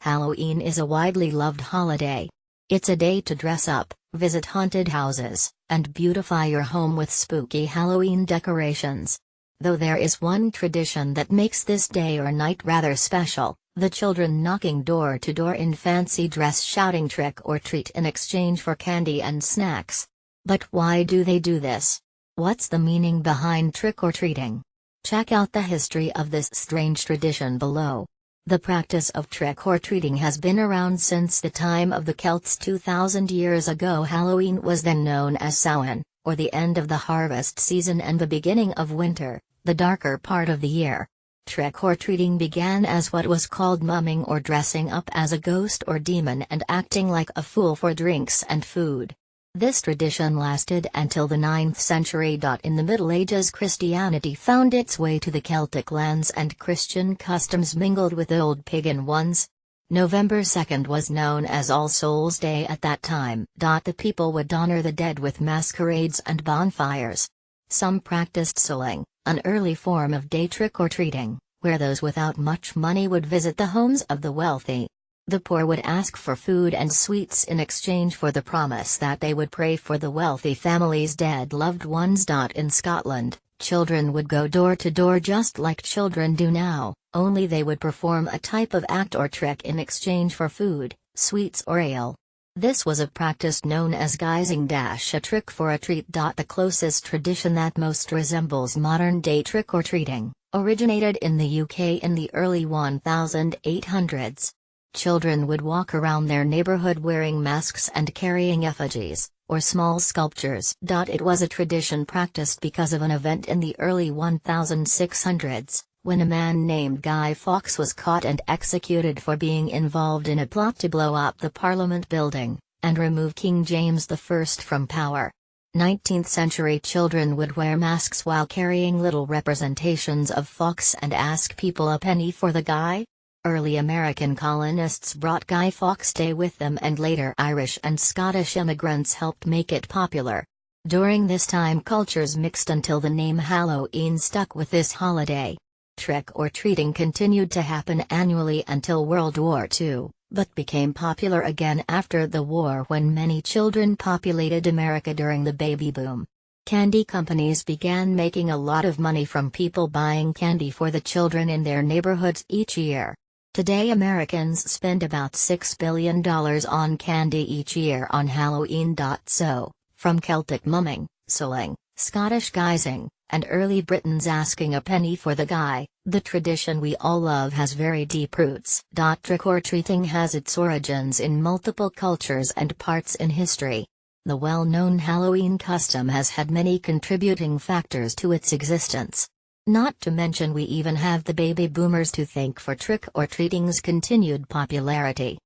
Halloween is a widely loved holiday. It's a day to dress up, visit haunted houses, and beautify your home with spooky Halloween decorations. Though there is one tradition that makes this day or night rather special, the children knocking door to door in fancy dress shouting trick or treat in exchange for candy and snacks. But why do they do this? What's the meaning behind trick or treating? Check out the history of this strange tradition below. The practice of trick-or-treating has been around since the time of the Celts 2,000 years ago. Halloween was then known as Samhain, or the end of the harvest season and the beginning of winter, the darker part of the year. Trick-or-treating began as what was called mumming, or dressing up as a ghost or demon and acting like a fool for drinks and food. This tradition lasted until the 9th century. In the Middle Ages, Christianity found its way to the Celtic lands and Christian customs mingled with old pagan ones. November 2nd was known as All Souls' Day at that time. The people would honor the dead with masquerades and bonfires. Some practiced souling, an early form of day trick-or-treating, where those without much money would visit the homes of the wealthy. The poor would ask for food and sweets in exchange for the promise that they would pray for the wealthy family's dead loved ones. In Scotland, children would go door to door just like children do now, only they would perform a type of act or trick in exchange for food, sweets or ale. This was a practice known as guising. A trick for a treat. The closest tradition that most resembles modern-day trick-or-treating originated in the UK in the early 1800s. Children would walk around their neighborhood wearing masks and carrying effigies, or small sculptures. It was a tradition practiced because of an event in the early 1600s, when a man named Guy Fawkes was caught and executed for being involved in a plot to blow up the Parliament building, and remove King James I from power. 19th century children would wear masks while carrying little representations of Fawkes and ask people a penny for the guy. Early American colonists brought Guy Fawkes Day with them, and later Irish and Scottish immigrants helped make it popular. During this time cultures mixed until the name Halloween stuck with this holiday. Trick-or-treating continued to happen annually until World War II, but became popular again after the war when many children populated America during the baby boom. Candy companies began making a lot of money from people buying candy for the children in their neighborhoods each year. Today Americans spend about $6 billion on candy each year on Halloween. So, from Celtic mumming, souling, Scottish guising, and early Britons asking a penny for the guy, the tradition we all love has very deep roots. Trick-or-treating has its origins in multiple cultures and parts in history. The well-known Halloween custom has had many contributing factors to its existence. Not to mention we even have the baby boomers to thank for trick-or-treating's continued popularity.